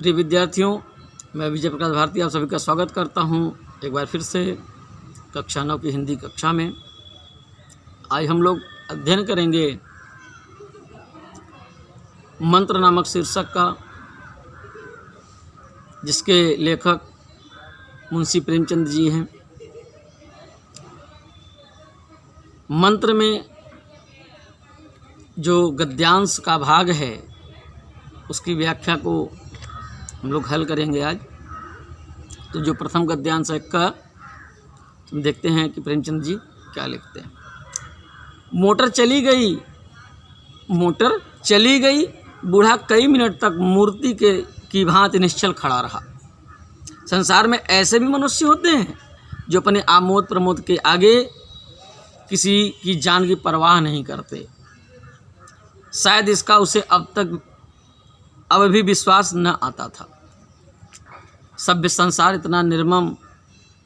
प्रिय विद्यार्थियों, मैं विजय प्रकाश भारती आप सभी का स्वागत करता हूं एक बार फिर से कक्षा 9 की हिंदी कक्षा में। आज हम लोग अध्ययन करेंगे मंत्र नामक शीर्षक का, जिसके लेखक मुंशी प्रेमचंद जी हैं। मंत्र में जो गद्यांश का भाग है उसकी व्याख्या को हम लोग हल करेंगे आज। तो जो प्रथम गद्यांश है क, हम देखते हैं कि प्रेमचंद जी क्या लिखते हैं। मोटर चली गई, बूढ़ा कई मिनट तक मूर्ति की भांति निश्चल खड़ा रहा। संसार में ऐसे भी मनुष्य होते हैं जो अपने आमोद प्रमोद के आगे किसी की जान की परवाह नहीं करते। शायद इसका उसे अब भी विश्वास न आता था। सभ्य संसार इतना निर्मम,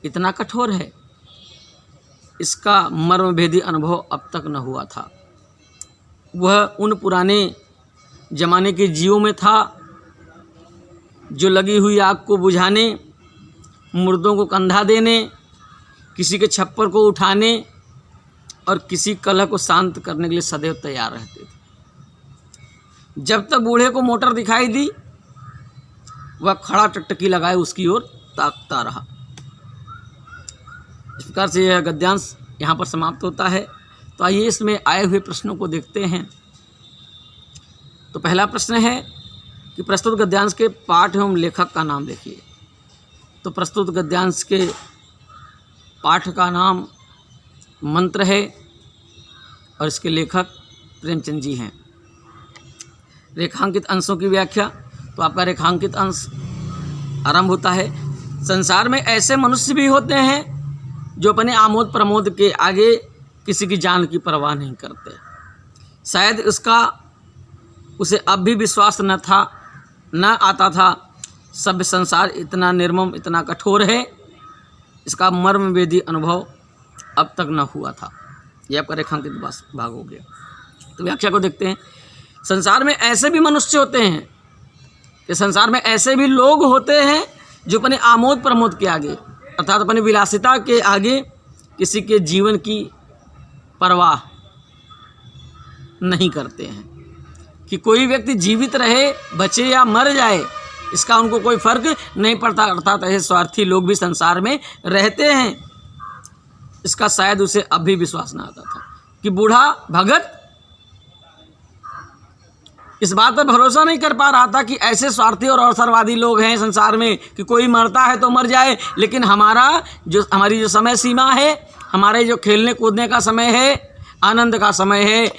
इतना कठोर है, इसका मर्मभेदी अनुभव अब तक न हुआ था। वह उन पुराने जमाने के जीवों में था जो लगी हुई आग को बुझाने, मुर्दों को कंधा देने, किसी के छप्पर को उठाने और किसी कलह को शांत करने के लिए सदैव तैयार रहते थे। जब तक बूढ़े को मोटर दिखाई दी, वह खड़ा टकटकी लगाए उसकी ओर ताकता रहा। इस प्रकार से यह गद्यांश यहाँ पर समाप्त होता है। तो आइए इसमें आए हुए प्रश्नों को देखते हैं। तो पहला प्रश्न है कि प्रस्तुत गद्यांश के पाठ एवं लेखक का नाम लिखिए। तो प्रस्तुत गद्यांश के पाठ का नाम मंत्र है और इसके लेखक प्रेमचंद जी हैं। रेखांकित अंशों की व्याख्या। तो आपका रेखांकित अंश आरंभ होता है। संसार में ऐसे मनुष्य भी होते हैं जो अपने आमोद प्रमोद के आगे किसी की जान की परवाह नहीं करते। शायद इसका उसे अब भी विश्वास न आता था। सभ्य संसार इतना निर्मम, इतना कठोर है, इसका मर्मभेदी अनुभव अब तक न हुआ था। यह आपका रेखांकित भाग हो गया। तो व्याख्या को देखते हैं। संसार में ऐसे भी मनुष्य होते हैं कि संसार में ऐसे भी लोग होते हैं जो अपने आमोद प्रमोद के आगे, अर्थात अपनी विलासिता के आगे किसी के जीवन की परवाह नहीं करते हैं। कि कोई व्यक्ति जीवित रहे, बचे या मर जाए, इसका उनको कोई फर्क नहीं पड़ता। अर्थात ऐसे स्वार्थी लोग भी संसार में रहते हैं, इसका शायद उसे अब भी विश्वास न आता था। कि बूढ़ा भगत इस बात पर भरोसा नहीं कर पा रहा था कि ऐसे स्वार्थी और अवसरवादी लोग हैं संसार में कि कोई मरता है तो मर जाए, लेकिन हमारी जो समय सीमा है, हमारे जो खेलने कूदने का समय है, आनंद का समय है,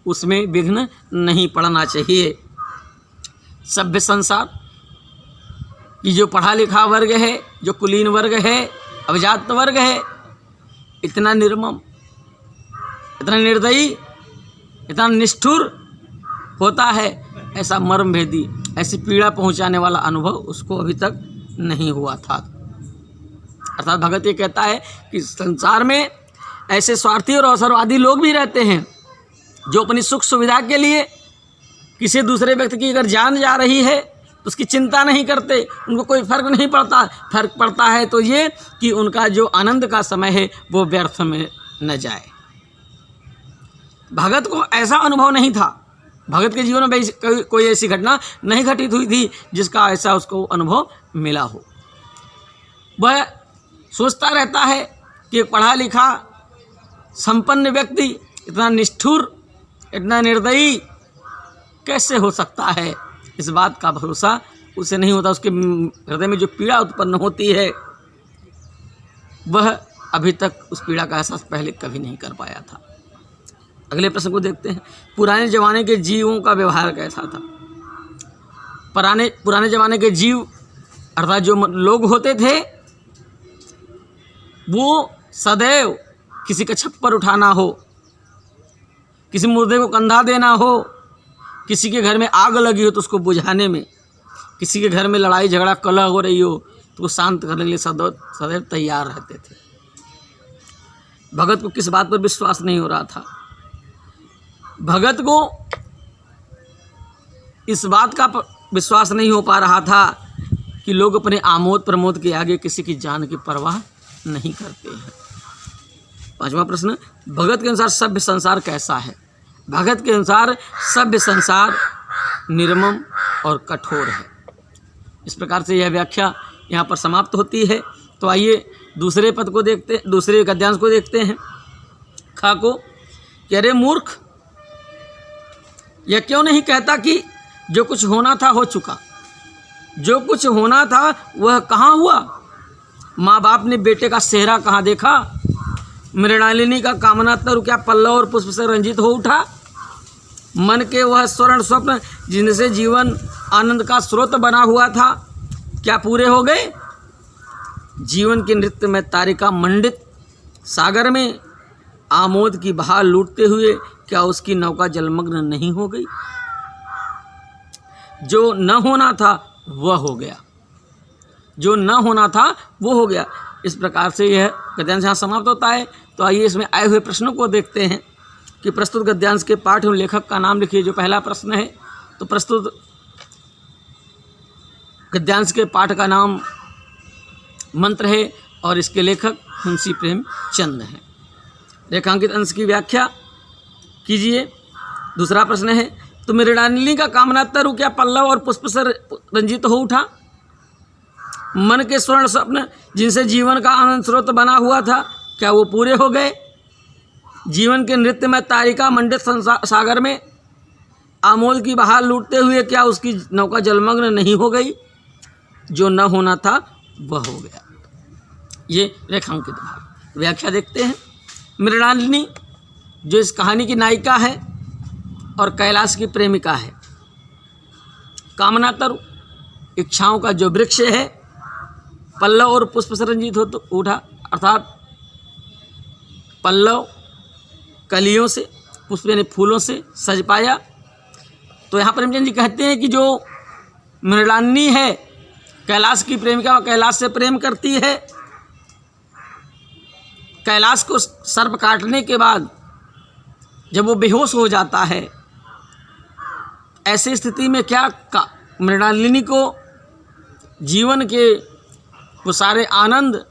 उसमें विघ्न नहीं पड़ना चाहिए। सभ्य संसार की जो पढ़ा लिखा वर्ग है, जो कुलीन वर्ग है, अभिजात वर्ग है, इतना निर्मम, इतना निर्दयी, इतना निष्ठुर होता है, ऐसा मर्मभेदी, ऐसी पीड़ा पहुंचाने वाला अनुभव उसको अभी तक नहीं हुआ था। अर्थात भगत ये कहता है कि संसार में ऐसे स्वार्थी और अवसरवादी लोग भी रहते हैं जो अपनी सुख सुविधा के लिए किसी दूसरे व्यक्ति की अगर जान जा रही है तो उसकी चिंता नहीं करते, उनको कोई फर्क नहीं पड़ता। फर्क पड़ता है तो ये कि उनका जो आनंद का समय है वो व्यर्थ में न जाए। भगत को ऐसा अनुभव नहीं था। भगत के जीवन में कोई ऐसी घटना नहीं घटित हुई थी जिसका ऐसा उसको अनुभव मिला हो। वह सोचता रहता है कि पढ़ा लिखा संपन्न व्यक्ति इतना निष्ठुर, इतना निर्दयी कैसे हो सकता है। इस बात का भरोसा उसे नहीं होता। उसके हृदय में जो पीड़ा उत्पन्न होती है, वह अभी तक उस पीड़ा का एहसास पहले कभी नहीं कर पाया था। अगले प्रश्न को देखते हैं। पुराने ज़माने के जीवों का व्यवहार कैसा था। पुराने ज़माने के जीव अर्थात जो लोग होते थे, वो सदैव किसी का छप्पर उठाना हो, किसी मुर्दे को कंधा देना हो, किसी के घर में आग लगी हो तो उसको बुझाने में, किसी के घर में लड़ाई झगड़ा कलह हो रही हो तो वो शांत करने के लिए सदैव तैयार रहते थे। भगत को किस बात पर विश्वास नहीं हो रहा था। भगत को इस बात का विश्वास नहीं हो पा रहा था कि लोग अपने आमोद प्रमोद के आगे किसी की जान की परवाह नहीं करते हैं। 5वां प्रश्न, भगत के अनुसार सभ्य संसार कैसा है? भगत के अनुसार सभ्य संसार निर्मम और कठोर है। इस प्रकार से यह व्याख्या यहाँ पर समाप्त होती है। तो आइए दूसरे पद को देखते, दूसरे गद्यांश को देखते हैं। खा को कि अरे मूर्ख, यह क्यों नहीं कहता कि जो कुछ होना था हो चुका, जो कुछ होना था वह कहाँ हुआ? माँ बाप ने बेटे का सेहरा कहाँ देखा? मृणालिनी का कामना तरु क्या पल्लव और पुष्प से रंजित हो उठा? मन के वह स्वर्ण स्वप्न जिनसे जीवन आनंद का स्रोत बना हुआ था क्या पूरे हो गए? जीवन के नृत्य में तारिका मंडित सागर में आमोद की बहार लूटते हुए क्या उसकी नौका जलमग्न नहीं हो गई? जो न होना था वह हो गया, जो न होना था वो हो गया। इस प्रकार से यह गद्यांश यहाँ समाप्त होता है। तो आइए इसमें आए हुए प्रश्नों को देखते हैं कि प्रस्तुत गद्यांश के पाठ एवं लेखक का नाम लिखिए। जो पहला प्रश्न है, तो प्रस्तुत गद्यांश के पाठ का नाम मंत्र है और इसके लेखक मुंशी प्रेमचंद हैं। रेखांकित अंश की व्याख्या कीजिए। दूसरा प्रश्न है, तो मृणालिनी का कामना तरु क्या पल्लव और पुष्प से रंजित हो उठा? मन के स्वर्ण स्वप्न जिनसे जीवन का आनंद स्रोत बना हुआ था क्या वो पूरे हो गए? जीवन के नृत्य में तारिका मंडित सागर में आमोद की बहार लूटते हुए क्या उसकी नौका जलमग्न नहीं हो गई? जो न होना था वह हो गया। ये रेखांकित भाग। व्याख्या देखते हैं। मृणालिनी जो इस कहानी की नायिका है और कैलाश की प्रेमिका है। कामना तरु इच्छाओं का जो वृक्ष है, पल्लव और पुष्प से रंजित हो तो उठा, अर्थात पल्लव कलियों से, पुष्प यानी फूलों से सज पाया। तो यहाँ प्रेमचंद जी कहते हैं कि जो मृणालिनी है कैलाश की प्रेमिका, वह कैलाश से प्रेम करती है। कैलाश को सर्प काटने के बाद जब वो बेहोश हो जाता है, ऐसी स्थिति में क्या मृणालिनी को जीवन के वो सारे आनंद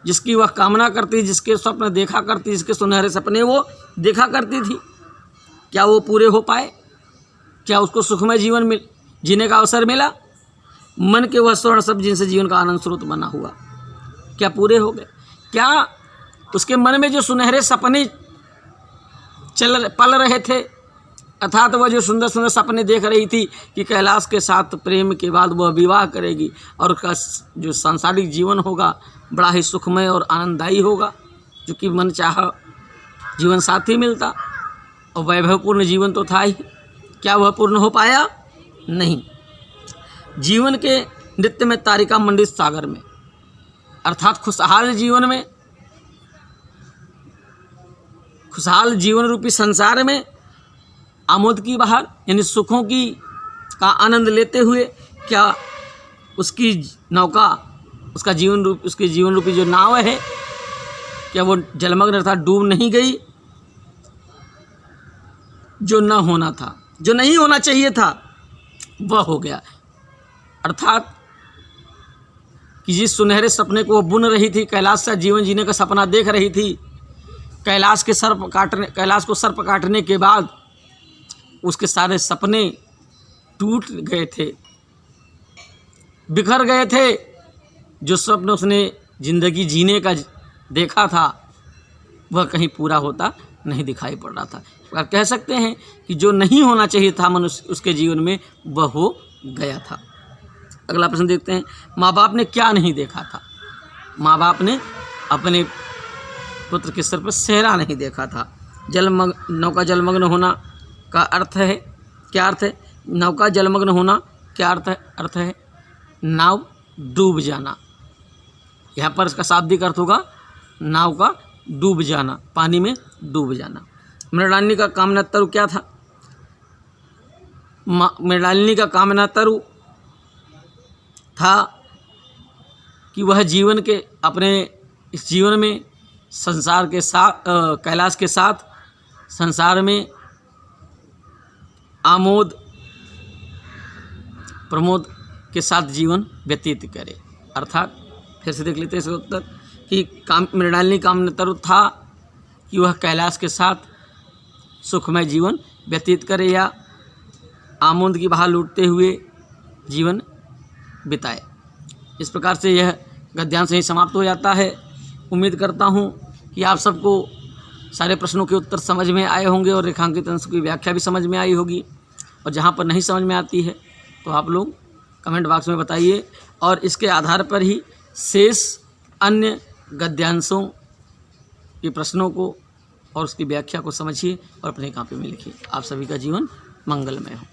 जिसकी वह कामना करती, जिसके स्वप्न देखा करती, जिसके सुनहरे सपने वो देखा करती थी, क्या वो पूरे हो पाए? क्या उसको सुखमय जीवन जीने का अवसर मिला? मन के वह स्वर्ण सब जिनसे जीवन का आनंद स्रोत बना हुआ क्या पूरे हो गए? क्या उसके मन में जो सुनहरे सपने पल रहे थे, अर्थात वह जो सुंदर सुंदर सपने देख रही थी कि कैलाश के साथ प्रेम के बाद वह विवाह करेगी और उसका जो सांसारिक जीवन होगा बड़ा ही सुखमय और आनंददायी होगा, जो कि मन चाह जीवन साथी मिलता और वैभवपूर्ण जीवन तो था ही, क्या वह पूर्ण हो पाया? नहीं। जीवन के नृत्य में तारिका मंडित सागर में, अर्थात खुशहाल जीवन में, खुशहाल जीवन रूपी संसार में आमोद की बहार यानी सुखों की का आनंद लेते हुए क्या उसकी नौका, उसका जीवन रूप, उसकी जीवन रूपी जो नाव है, क्या वो जलमग्न अर्थात डूब नहीं गई? जो न होना था, जो नहीं होना चाहिए था, वह हो गया। अर्थात कि जिस सुनहरे सपने को वो बुन रही थी, कैलाश से जीवन जीने का सपना देख रही थी, कैलाश को सर्प काटने के बाद उसके सारे सपने टूट गए थे, बिखर गए थे। जो स्वप्न उसने जिंदगी जीने का देखा था वह कहीं पूरा होता नहीं दिखाई पड़ रहा था। आप कह सकते हैं कि जो नहीं होना चाहिए था मनुष्य उसके जीवन में, वह हो गया था। अगला प्रश्न देखते हैं। माँ बाप ने क्या नहीं देखा था? माँ बाप ने अपने पुत्र के सिर पर सेहरा नहीं देखा था। नौका जलमग्न होना का अर्थ है, क्या अर्थ है? नौका जलमग्न होना क्या अर्थ है? नाव डूब जाना। यहाँ पर इसका शाब्दिक अर्थ होगा नाव का डूब जाना, पानी में डूब जाना। मृणालिनी का कामना तरु क्या था? मृणालिनी का कामना तरु था कि वह जीवन के अपने इस जीवन में संसार के साथ कैलाश के साथ संसार में आमोद प्रमोद के साथ जीवन व्यतीत करे। अर्थात फिर से देख लेते हैं इसका उत्तर कि मृणालिनी का नेतृत्व था कि वह कैलाश के साथ सुखमय जीवन व्यतीत करे या आमोद की बहार लूटते हुए जीवन बिताए। इस प्रकार से यह गद्यांश यहीं समाप्त हो जाता है। उम्मीद करता हूँ कि आप सबको सारे प्रश्नों के उत्तर समझ में आए होंगे और रेखांकित अंश की व्याख्या भी समझ में आई होगी। और जहाँ पर नहीं समझ में आती है तो आप लोग कमेंट बॉक्स में बताइए और इसके आधार पर ही शेष अन्य गद्यांशों के प्रश्नों को और उसकी व्याख्या को समझिए और अपने कॉपी में लिखिए। आप सभी का जीवन मंगलमय हो।